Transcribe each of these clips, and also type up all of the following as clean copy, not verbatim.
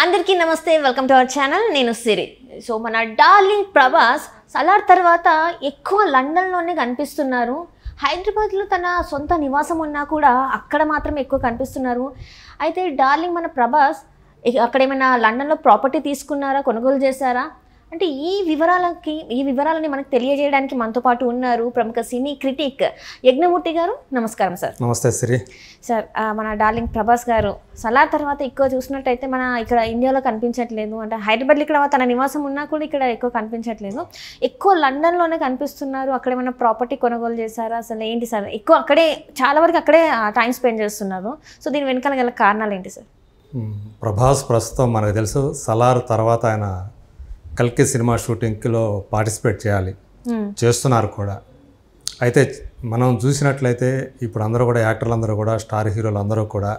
అందరికీ నమస్తే, welcome to our channel. నేను సిరి. సో మన డార్లింగ్ ప్రభాస్ సలార్ తర్వాత ఎక్కువ లండన్లోనే కనిపిస్తున్నారు. హైదరాబాద్లో తన సొంత నివాసం ఉన్నా కూడా అక్కడ మాత్రం ఎక్కువ కనిపిస్తున్నారు. అయితే డార్లింగ్ మన ప్రభాస్ అక్కడ ఏమైనా లండన్లో ప్రాపర్టీ తీసుకున్నారా, కొనుగోలు చేశారా అంటే ఈ వివరాలని మనకు తెలియజేయడానికి మనతో పాటు ఉన్నారు ప్రముఖ సినీ క్రిటిక్ యజ్ఞమూర్తి గారు. నమస్కారం సార్. నమస్తే సిరి సార్. మన డార్లింగ్ ప్రభాస్ గారు సలార్ తర్వాత ఎక్కువ చూసినట్టయితే మన ఇక్కడ ఇండియాలో కనిపించట్లేదు. అంటే హైదరాబాద్లో ఇక్కడ తన నివాసం ఉన్నా కూడా ఇక్కడ ఎక్కువ కనిపించట్లేదు. ఎక్కువ లండన్లోనే కనిపిస్తున్నారు. అక్కడ ఏమైనా ప్రాపర్టీ కొనుగోలు చేశారా, అసలు ఏంటి సార్? ఎక్కువ అక్కడే చాలా వరకు అక్కడే టైం స్పెండ్ చేస్తున్నారు. సో దీని వెనకాల గల కారణాలు ఏంటి సార్? ప్రభాస్ ప్రస్తుతం మనకు తెలుసు సలార్ తర్వాత ఆయన కల్కి సినిమా షూటింగ్లో పార్టిసిపేట్ చేస్తున్నారు కూడా. అయితే మనం చూసినట్లయితే ఇప్పుడు అందరూ కూడా యాక్టర్లు అందరూ కూడా స్టార్ హీరోలు అందరూ కూడా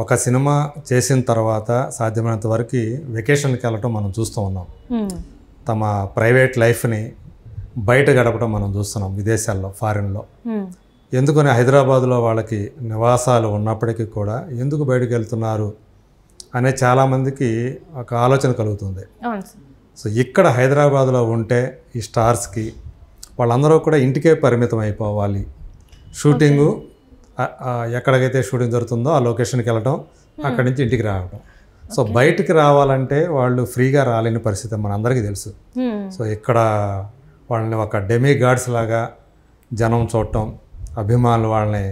ఒక సినిమా చేసిన తర్వాత సాధ్యమైనంత వరకు వెకేషన్కి వెళ్ళటం మనం చూస్తూ ఉన్నాం. తమ ప్రైవేట్ లైఫ్ని బయట గడపడం మనం చూస్తున్నాం విదేశాల్లో, ఫారిన్లో. ఎందుకని హైదరాబాద్లో వాళ్ళకి నివాసాలు ఉన్నప్పటికీ కూడా ఎందుకు బయటకు వెళ్తున్నారు అనే చాలామందికి ఒక ఆలోచన కలుగుతుంది. సో ఇక్కడ హైదరాబాద్లో ఉంటే ఈ స్టార్స్కి వాళ్ళందరూ కూడా ఇంటికే పరిమితం అయిపోవాలి. షూటింగు ఎక్కడికైతే షూటింగ్ జరుగుతుందో ఆ లొకేషన్కి వెళ్ళటం, అక్కడి నుంచి ఇంటికి రావడం. సో బయటికి రావాలంటే వాళ్ళు ఫ్రీగా రాలేని పరిస్థితి మనందరికీ తెలుసు. సో ఇక్కడ వాళ్ళని ఒక డెమీ గాడ్స్ లాగా జనం చూడటం, అభిమానులు వాళ్ళని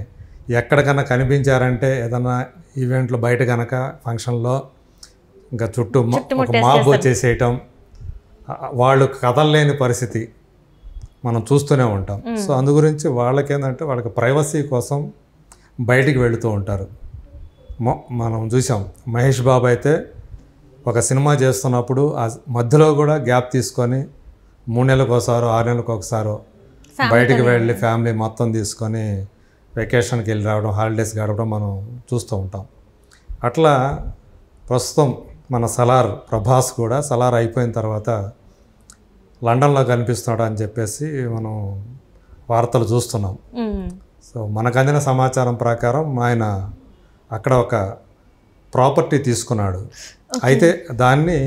ఎక్కడికన్నా కనిపించారంటే ఏదన్నా ఈవెంట్లో బయట కనుక ఫంక్షన్లో ఇంకా చుట్టూ ఒక మాబ్ వచ్చేసేయటం, వాళ్ళు కదలలేని పరిస్థితి మనం చూస్తూనే ఉంటాం. సో అందు గురించి వాళ్ళకేంటంటే వాళ్ళకి ప్రైవసీ కోసం బయటికి వెళుతూ ఉంటారు. మనం చూసాం మహేష్ బాబు అయితే ఒక సినిమా చేస్తున్నప్పుడు ఆ మధ్యలో కూడా గ్యాప్ తీసుకొని 3 నెలలకు ఒకసారో 6 నెలలకు ఒకసారో బయటికి వెళ్ళి ఫ్యామిలీ మొత్తం తీసుకొని వెకేషన్కి వెళ్ళి రావడం, హాలిడేస్ గడపడం మనం చూస్తూ ఉంటాం. అట్లా ప్రస్తుతం మన సలార్ ప్రభాస్ కూడా సలార్ అయిపోయిన తర్వాత లండన్లో కనిపిస్తున్నాడు అని చెప్పేసి మనం వార్తలు చూస్తున్నాం. సో మనకు అందిన సమాచారం ప్రకారం ఆయన అక్కడ ఒక ప్రాపర్టీ తీసుకున్నాడు. అయితే దాన్ని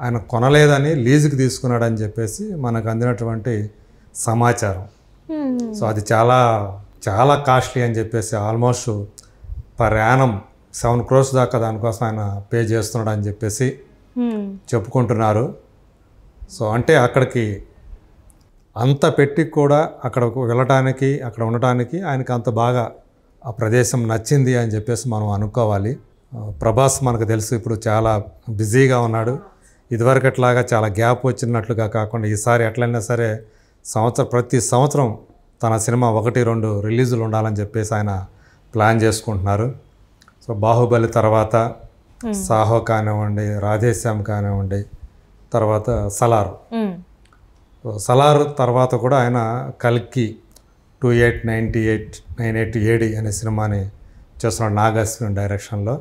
ఆయన కొనలేదని లీజుకి తీసుకున్నాడు అని చెప్పేసి మనకు అందినటువంటి సమాచారం. సో అది చాలా చాలా కాస్ట్లీ అని చెప్పేసి ఆల్మోస్ట్ పర్ యానం 7 crores దాకా దానికోసం ఆయన పే చేస్తున్నాడు అని చెప్పేసి చెప్పుకుంటున్నారు. సో అంటే అక్కడికి అంత పెట్టి కూడా అక్కడకు వెళ్ళటానికి, అక్కడ ఉండటానికి ఆయనకి అంత బాగా ఆ ప్రదేశం నచ్చింది అని చెప్పేసి మనం అనుకోవాలి. ప్రభాస్ మనకు తెలుసు ఇప్పుడు చాలా బిజీగా ఉన్నాడు. ఇదివరకట్లాగా చాలా గ్యాప్ వచ్చినట్లుగా కాకుండా ఈసారి ఎట్లయినా సరే ప్రతి సంవత్సరం తన సినిమా 1-2 రిలీజులు ఉండాలని చెప్పేసి ఆయన ప్లాన్ చేసుకుంటున్నారు. సో బాహుబలి తర్వాత సాహో కానివ్వండి, రాధేశ్యామ్ కానివ్వండి, తర్వాత సలార్ తర్వాత కూడా ఆయన కల్కి 2898 AD అనే సినిమాని చేస్తున్నాడు నాగార్జున డైరెక్షన్లో.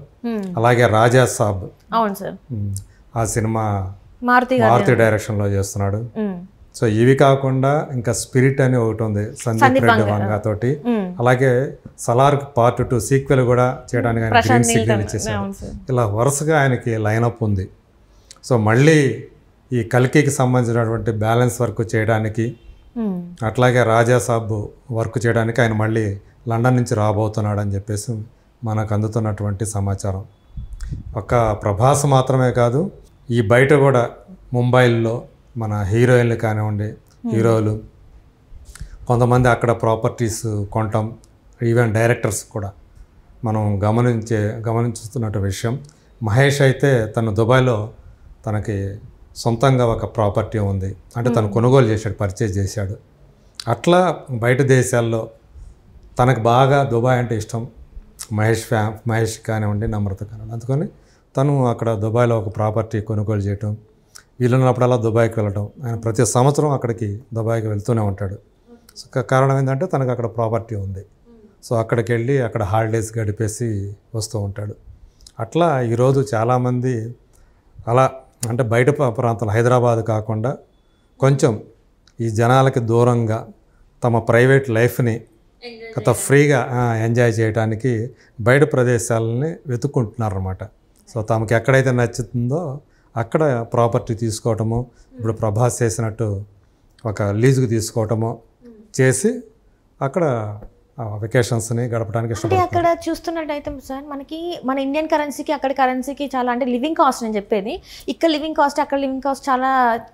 అలాగే రాజా సాబ్ ఆ సినిమా మారుతి డైరెక్షన్లో చేస్తున్నాడు. సో ఇవి కాకుండా ఇంకా స్పిరిట్ అని ఒకటి ఉంది సందీప్ రెడ్డి వంగా తోటి. అలాగే సలార్కి Part 2 సీక్వెల్ కూడా చేయడానికి ఆయన గ్రీన్ సిగ్నల్ ఇచ్చేసాడు. ఇలా వరుసగా ఆయనకి లైనప్ ఉంది. సో మళ్ళీ ఈ కల్కికి సంబంధించినటువంటి బ్యాలెన్స్ వర్క్ చేయడానికి, అట్లాగే రాజా సాబ్ వర్క్ చేయడానికి ఆయన మళ్ళీ లండన్ నుంచి రాబోతున్నాడు అని చెప్పేసి మనకు అందుతున్నటువంటి సమాచారం. ఒక ప్రభాస్ మాత్రమే కాదు, ఈ బయట కూడా ముంబైలో మన హీరోయిన్లు కానివ్వండి, హీరోలు కొంతమంది అక్కడ ప్రాపర్టీస్ కొనటం, ఈవెన్ డైరెక్టర్స్ కూడా మనం గమనిస్తున్నట్టు విషయం. మహేష్ అయితే తను దుబాయ్లో తనకి సొంతంగా ఒక ప్రాపర్టీ ఉంది, అంటే తను కొనుగోలు చేశాడు, పర్చేజ్ చేశాడు. అట్లా బయట దేశాల్లో తనకు బాగా దుబాయ్ అంటే ఇష్టం. మహేష్ కానివ్వండి, నమ్రత కానివ్వండి. అందుకని తను అక్కడ దుబాయ్లో ఒక ప్రాపర్టీ కొనుగోలు చేయటం, వీలున్నప్పుడల్లా దుబాయ్కి వెళ్ళటం. ఆయన ప్రతి సంవత్సరం అక్కడికి దుబాయ్కి వెళ్తూనే ఉంటాడు. సో కారణం ఏంటంటే తనకు అక్కడ ప్రాపర్టీ ఉంది. సో అక్కడికి వెళ్ళి అక్కడ హాలిడేస్ గడిపేసి వస్తూ ఉంటాడు. అట్లా ఈరోజు చాలామంది అలా అంటే బయట ప్రాంతాలు హైదరాబాద్ కాకుండా కొంచెం ఈ జనాలకి దూరంగా తమ ప్రైవేట్ లైఫ్ని ఫ్రీగా ఎంజాయ్ చేయడానికి బయట ప్రదేశాలని వెతుక్కుంటున్నారు అన్నమాట. సో తమకి ఎక్కడైతే నచ్చుతుందో అక్కడ ప్రాపర్టీ తీసుకోవటము, ఇప్పుడు ప్రభాస్ చేసినట్టు ఒక లీజుకు తీసుకోవటము చేసి అక్కడ వెకేషన్స్ని గడపడానికి అంటే ఇష్టపడతారు. అక్కడ చూస్తున్నట్టయితే సార్ మనకి మన ఇండియన్ కరెన్సీకి అక్కడ కరెన్సీకి చాలా అంటే లివింగ్ కాస్ట్ నేను చెప్పేది, ఇక్కడ లివింగ్ కాస్ట్ అక్కడ లివింగ్ కాస్ట్ చాలా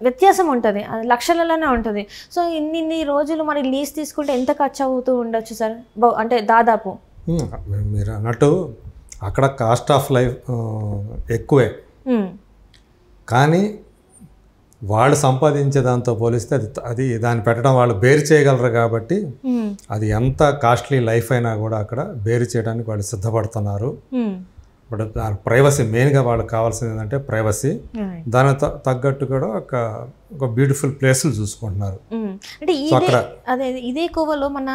వ్యత్యాసం ఉంటుంది, అది లక్షలలోనే ఉంటుంది. సో ఇన్ని రోజులు మరి లీజ్ తీసుకుంటే ఎంత ఖర్చు అవుతూ ఉండొచ్చు సార్? అంటే దాదాపు మీరు అన్నట్టు అక్కడ కాస్ట్ ఆఫ్ లైఫ్ ఎక్కువే, కానీ వాళ్ళు సంపాదించే దాంతో పోలిస్తే అది దాన్ని పెట్టడం వాళ్ళు బేరు చేయగలరు కాబట్టి అది ఎంత కాస్ట్లీ లైఫ్ అయినా కూడా అక్కడ బేరు చేయడానికి వాళ్ళు సిద్ధపడుతున్నారు. బట్ ప్రైవసీ మెయిన్గా వాళ్ళకి కావాల్సింది ఏంటంటే ప్రైవసీ, దాని తగ్గట్టు కూడా ఒక బ్యూటిఫుల్ ప్లేస్లు చూసుకుంటున్నారు. అంటే అదే ఇదే కోవలో మన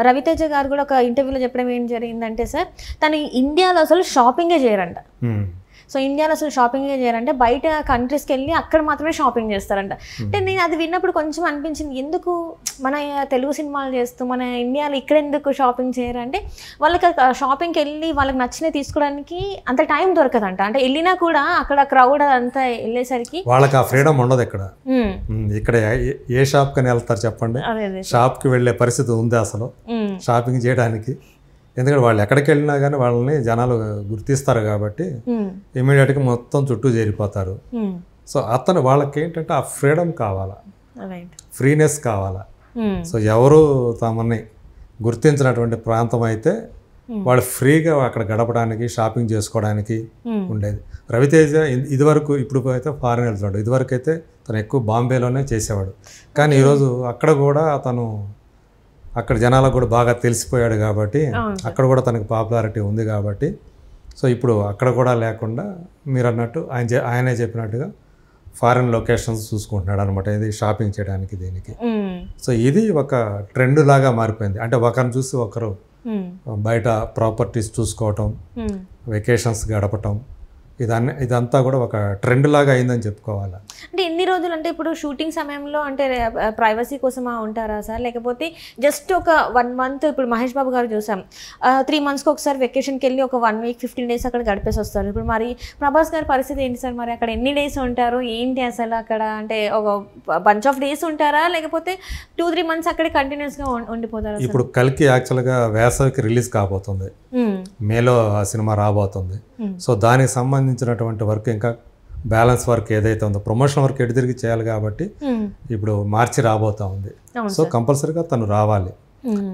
రవితేజ గారు కూడా ఒక ఇంటర్వ్యూలో చెప్పడం ఏం జరిగిందంటే సార్, తను ఇండియాలో అసలు షాపింగే చేయరంట. సో ఇండియాలో అసలు షాపింగే చేయాలంటే బయట కంట్రీస్కి వెళ్ళి అక్కడ మాత్రమే షాపింగ్ చేస్తారంట. అంటే నేను అది విన్నప్పుడు కొంచెం అనిపించింది, ఎందుకు మన తెలుగు సినిమాలు చేస్తూ మన ఇండియాలో ఇక్కడ ఎందుకు షాపింగ్ చేయరంటే, వాళ్ళకి షాపింగ్కి వెళ్ళి వాళ్ళకి నచ్చినవి తీసుకోవడానికి అంత టైం దొరకదంట. అంటే వెళ్ళినా కూడా అక్కడ క్రౌడ్ అంతా వెళ్ళేసరికి వాళ్ళకి ఆ ఫ్రీడమ్ ఉండదు. ఇక్కడ ఏ షాప్ కని వెళ్తారు చెప్పండి? షాప్కి వెళ్ళే పరిస్థితి ఉంది అసలు షాపింగ్ చేయడానికి? ఎందుకంటే వాళ్ళు ఎక్కడికి వెళ్ళినా కానీ వాళ్ళని జనాలు గుర్తిస్తారు కాబట్టి ఇమీడియట్గా మొత్తం చుట్టూ చేరిపోతారు. సో వాళ్ళకి ఏంటంటే ఆ ఫ్రీడమ్ కావాలా, ఫ్రీనెస్ కావాలా. సో ఎవరు తమని గుర్తించినటువంటి ప్రాంతం అయితే వాళ్ళు ఫ్రీగా అక్కడ గడపడానికి షాపింగ్ చేసుకోవడానికి ఉండేది. రవితేజ ఇదివరకు, ఇప్పుడు అయితే ఫారెన్ వెళ్తున్నాడు, ఇదివరకు అయితే తను ఎక్కువ బాంబేలోనే చేసేవాడు. కానీ ఈరోజు అక్కడ కూడా అక్కడ జనాలకు కూడా బాగా తెలిసిపోయాడు కాబట్టి అక్కడ కూడా తనకు పాపులారిటీ ఉంది కాబట్టి సో ఇప్పుడు అక్కడ కూడా లేకుండా మీరు అన్నట్టు ఆయనే చెప్పినట్టుగా ఫారిన్ లొకేషన్స్ చూసుకుంటున్నాడు అనమాట, ఇది షాపింగ్ చేయడానికి దీనికి. సో ఇది ఒక ట్రెండ్ లాగా మారిపోయింది. అంటే ఒకరిని చూసి ఒకరు బయట ప్రాపర్టీస్ చూసుకోవటం, వెకేషన్స్ గడపటం, ఇదంతా కూడా ఒక ట్రెండ్ లాగా అయిందని చెప్పుకోవాలి. అంటే ఎన్ని రోజులు అంటే ఇప్పుడు షూటింగ్ సమయంలో అంటే ప్రైవసీ కోసమా ఉంటారా సార్, లేకపోతే జస్ట్ ఒక 1 month? ఇప్పుడు మహేష్ బాబు గారు చూసాం 3 monthsకి ఒకసారి వెకేషన్కి వెళ్ళి ఒక 1 week 15 days అక్కడ గడిపేసి వస్తారు. ఇప్పుడు మరి ప్రభాస్ గారి పరిస్థితి ఏంటి సార్? మరి అక్కడ ఎన్ని డేస్ ఉంటారు ఏంటి అసలు? అక్కడ అంటే ఒక bunch of days ఉంటారా, లేకపోతే 2-3 months అక్కడే కంటిన్యూస్గా ఉండిపోతారా? ఇప్పుడు కల్కి యాక్చువల్గా వేసవికి రిలీజ్ కాబోతుంది, మేలో ఆ సినిమా రాబోతుంది. సో దానికి సంబంధించినటువంటి వర్క్, ఇంకా బ్యాలెన్స్ వర్క్ ఏదైతే ఉందో, ప్రమోషన్ వర్క్ ఎటు తిరిగి చేయాలి కాబట్టి ఇప్పుడు మార్చి రాబోతా ఉంది. సో కంపల్సరీగా తను రావాలి.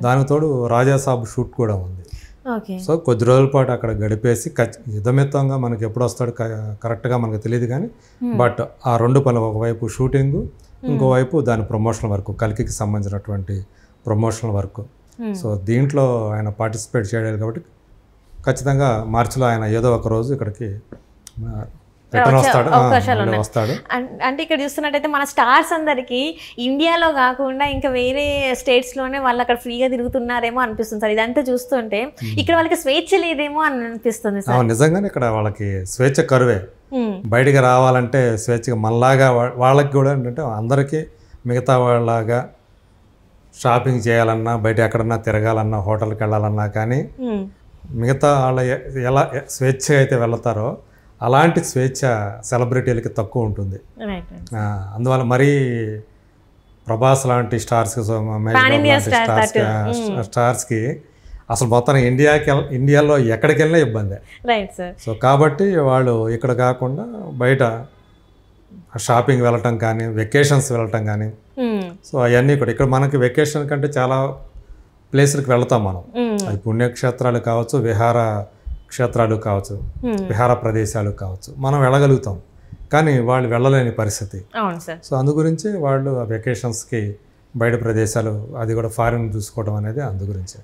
దానికి తోడు రాజాసాబ్ షూట్ కూడా ఉంది. సో కొద్ది రోజుల పాటు అక్కడ గడిపేసి యుద్ధమిత్తంగా మనకి ఎప్పుడు వస్తాడు కరెక్ట్గా మనకు తెలియదు కానీ, బట్ ఆ 2 పనులు, ఒకవైపు షూటింగ్, ఇంకోవైపు దాని ప్రమోషనల్ వర్క్, కల్కికి సంబంధించినటువంటి ప్రమోషనల్ వర్క్. సో దీంట్లో ఆయన పార్టిసిపేట్ చేయాలి కాబట్టి ఖచ్చితంగా మార్చిలో ఆయన ఏదో ఒక రోజు ఇక్కడికి వస్తాడు. అంటే ఇక్కడ చూస్తున్నట్టయితే మన స్టార్స్ అందరికి ఇండియాలో కాకుండా ఇంకా వేరే స్టేట్స్లోనే వాళ్ళు అక్కడ ఫ్రీగా తిరుగుతున్నారేమో అనిపిస్తుంది సార్. ఇదంతా చూస్తుంటే ఇక్కడ వాళ్ళకి స్వేచ్ఛ లేదేమో అని అనిపిస్తుంది సార్. నిజంగానే ఇక్కడ వాళ్ళకి స్వేచ్ఛ కరువే. బయటికి రావాలంటే స్వేచ్ఛగా మనలాగా వాళ్ళకి కూడా ఏంటంటే అందరికీ మిగతా వాళ్ళలాగా షాపింగ్ చేయాలన్నా, బయట ఎక్కడన్నా తిరగాలన్నా, హోటల్కి వెళ్ళాలన్నా కానీ మిగతా వాళ్ళ ఎలా స్వేచ్ఛగా అయితే వెళ్తారో అలాంటి స్వేచ్ఛ సెలబ్రిటీలకి తక్కువ ఉంటుంది. అందువల్ల మరీ ప్రభాస్ లాంటి స్టార్స్కి, స్టార్స్కి అసలు మొత్తం ఇండియాలో ఎక్కడికి వెళ్ళినా ఇబ్బంది. సో కాబట్టి వాళ్ళు ఇక్కడ కాకుండా బయట షాపింగ్ వెళ్ళటం కానీ, వెకేషన్స్ వెళ్ళటం కానీ, సో అవన్నీ కూడా ఇక్కడ మనకి వెకేషన్ కంటే చాలా ప్లేసులకు వెళ్తాం మనం. అది పుణ్యక్షేత్రాలు కావచ్చు, విహార క్షేత్రాలు కావచ్చు, విహార ప్రదేశాలు కావచ్చు, మనం వెళ్ళగలుగుతాం. కానీ వాళ్ళు వెళ్ళలేని పరిస్థితి. సో అందు గురించి వాళ్ళు ఆ వెకేషన్స్కి బయట ప్రదేశాలు, అది కూడా ఫారిన్ చూసుకోవడం అనేది అందు గురించి.